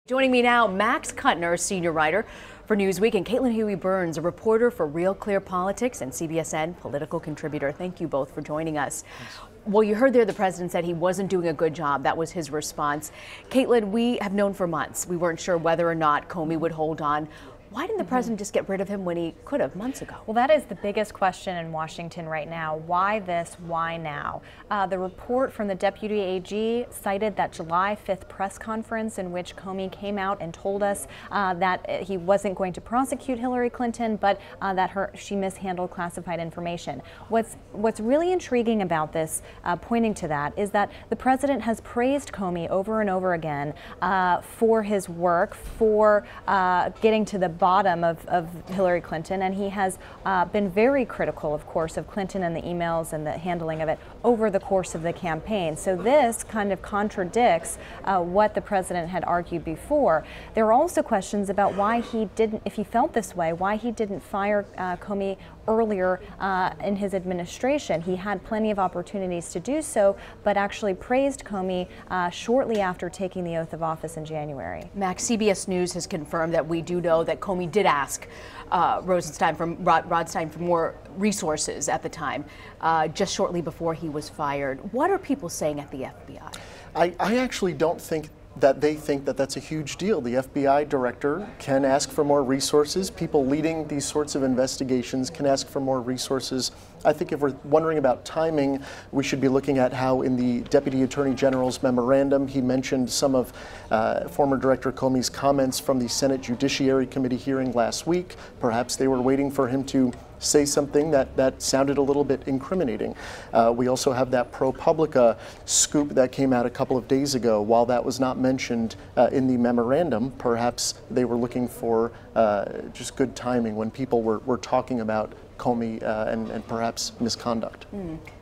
Joining me now, Max Kunter, senior writer for Newsweek, and Caitlin Huey-Burns, a reporter for Real Clear Politics and CBSN political contributor. Thank you both for joining us. Well, you heard there the president said he wasn't doing a good job. That was his response. Caitlin, we have known for months we weren't sure whether or not Comey would hold on. Why didn't the president just get rid of him when he could have months ago? Well, that is the biggest question in Washington right now. Why this? Why now? The report from the deputy AG cited that July 5th press conference in which Comey came out and told us that he wasn't going to prosecute Hillary Clinton, but that she mishandled classified information. What's really intriguing about this, pointing to that, is that the president has praised Comey over and over again for his work, for getting to the bottom of Hillary Clinton, and he has been very critical, of course, of Clinton and the emails and the handling of it over the course of the campaign. So this kind of contradicts what the president had argued before. There are also questions about why he didn't, if he felt this way, why he didn't fire Comey earlier in his administration. He had plenty of opportunities to do so, but actually praised Comey shortly after taking the oath of office in January. Max, CBS News has confirmed that we do know that Comey did ask Rothstein for more resources at the time, just shortly before he was fired. What are people saying at the FBI? I actually don't think that they think that that's a huge deal. The FBI director can ask for more resources. People leading these sorts of investigations can ask for more resources. I think if we're wondering about timing, we should be looking at how in the Deputy Attorney General's memorandum, he mentioned some of former Director Comey's comments from the Senate Judiciary Committee hearing last week. Perhaps they were waiting for him to say something that sounded a little bit incriminating. We also have that ProPublica scoop that came out a couple of days ago. While that was not mentioned in the memorandum, perhaps they were looking for just good timing when people were talking about Comey and perhaps misconduct.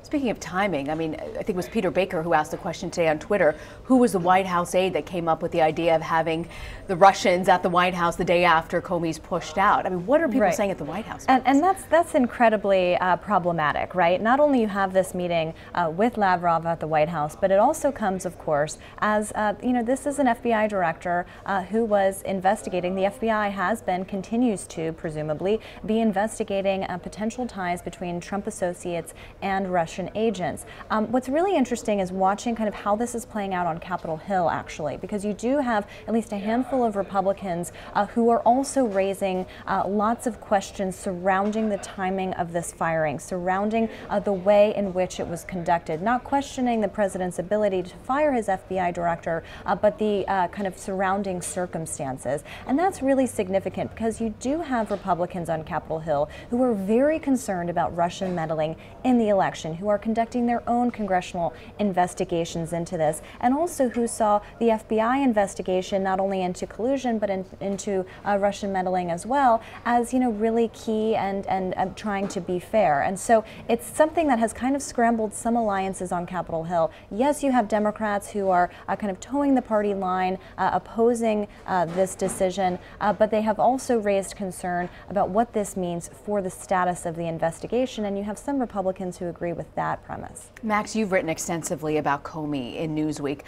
Speaking of timing, I mean, I think it was Peter Baker who asked the question today on Twitter, who was the White House aide that came up with the idea of having the Russians at the White House the day after Comey's pushed out? I mean, what are people saying at the White House? And that's incredibly problematic, right? Not only you have this meeting with Lavrov at the White House, but it also comes, of course, as, this is an FBI director who was investigating. The FBI has been, continues to, presumably, be investigating potential ties between Trump associates and Russian agents. What's really interesting is watching kind of how this is playing out on Capitol Hill, actually, because you do have at least a handful of Republicans who are also raising lots of questions surrounding the timing of this firing, surrounding the way in which it was conducted, not questioning the president's ability to fire his FBI director, but the kind of surrounding circumstances. And that's really significant because you do have Republicans on Capitol Hill who are very concerned about Russian meddling in the election, who are conducting their own congressional investigations into this, and also who saw the FBI investigation not only into collusion but into Russian meddling as well as, really key and trying to be fair. And so it's something that has kind of scrambled some alliances on Capitol Hill. Yes, you have Democrats who are kind of towing the party line, opposing this decision, but they have also raised concern about what this means for the status of the investigation, and you have some Republicans who agree with that premise. Max, you've written extensively about Comey in Newsweek.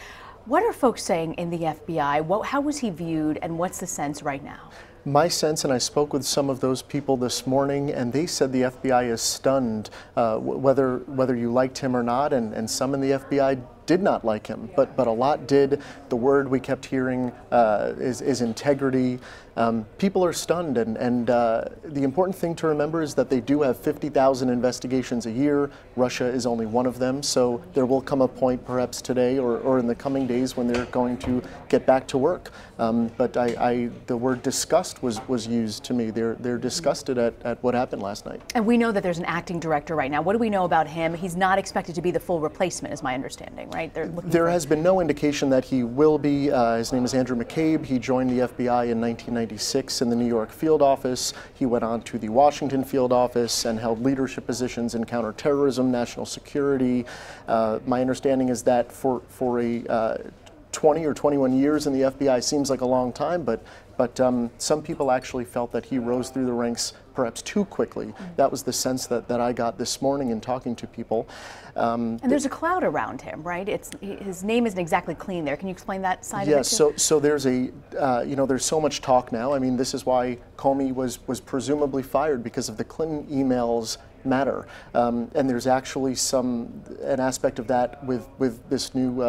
What are folks saying in the FBI? How was he viewed, and what's the sense right now? My sense, and I spoke with some of those people this morning, and they said the FBI is stunned, whether you liked him or not, and some in the FBI did not like him, but a lot did. The word we kept hearing is integrity. People are stunned, and the important thing to remember is that they do have 50,000 investigations a year. Russia is only one of them, so there will come a point, perhaps today or in the coming days, when they're going to get back to work. But the word disgust was used to me. They're disgusted at what happened last night. And we know that there's an acting director right now. What do we know about him? He's not expected to be the full replacement, is my understanding, right? There has been no indication that he will be. His name is Andrew McCabe. He joined the FBI in 1996 in the New York field office. He went on to the Washington field office and held leadership positions in counterterrorism, national security. My understanding is that for a 20 or 21 years in the FBI seems like a long time, but But some people actually felt that he rose through the ranks perhaps too quickly. That was the sense that I got this morning in talking to people. And there's a cloud around him, right? His name isn't exactly clean there. Can you explain that side of it? Yes, so there's there's so much talk now. I mean, this is why Comey was presumably fired, because of the Clinton emails matter. And there's actually an aspect of that with this new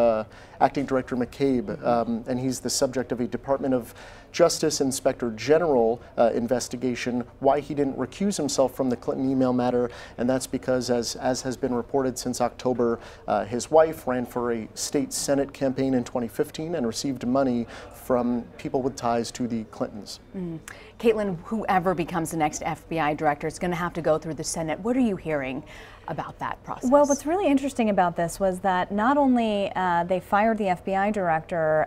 acting director McCabe, and he's the subject of a Department of Justice Inspector General investigation, why he didn't recuse himself from the Clinton email matter, and that's because, as has been reported since October, his wife ran for a state Senate campaign in 2015 and received money from people with ties to the Clintons. Caitlin, whoever becomes the next FBI director is going to have to go through the Senate. What are you hearing about that process? Well, what's really interesting about this was that not only they fired the FBI director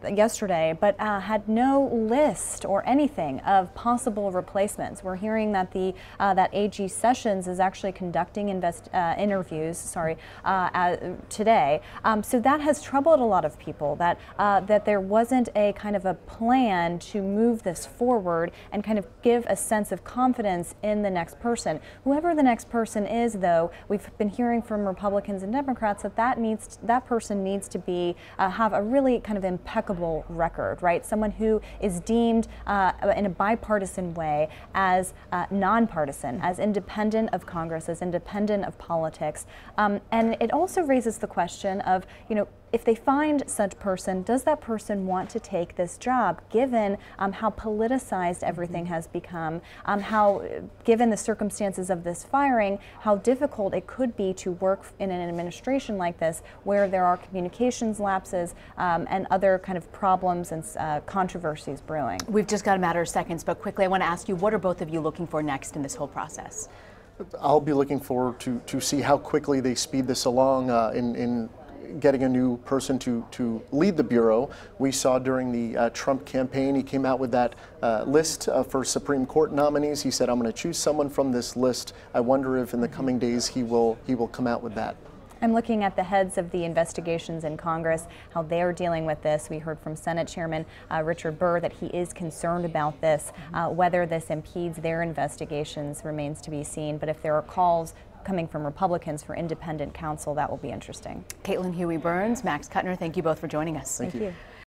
yesterday, but had no list or anything of possible replacements. We're hearing that that AG Sessions is actually conducting interviews today. So that has troubled a lot of people, that there wasn't a kind of a plan to move this forward and kind of give a sense of confidence in the next person. Whoever the next person is, though, we've been hearing from Republicans and Democrats that person needs to be have a really kind of impeccable record, right? Someone who is deemed in a bipartisan way as nonpartisan, as independent of Congress, as independent of politics, and it also raises the question of, if they find such person, does that person want to take this job, given how politicized everything has become, how, given the circumstances of this firing, how difficult it could be to work in an administration like this, where there are communications lapses and other kind of problems and controversies brewing. We've just got a matter of seconds, but quickly I want to ask you, what are both of you looking for next in this whole process? I'll be looking forward to see how quickly they speed this along in getting a new person to lead the Bureau. We saw during the Trump campaign, he came out with that list for Supreme Court nominees. He said, I'm going to choose someone from this list. I wonder if in the coming days he will come out with that. I'm looking at the heads of the investigations in Congress, how they're dealing with this. We heard from Senate Chairman Richard Burr that he is concerned about this. Whether this impedes their investigations remains to be seen, but if there are calls coming from Republicans for independent counsel, that will be interesting. Caitlin Huey-Burns, Max Kuttner, thank you both for joining us. Thank you.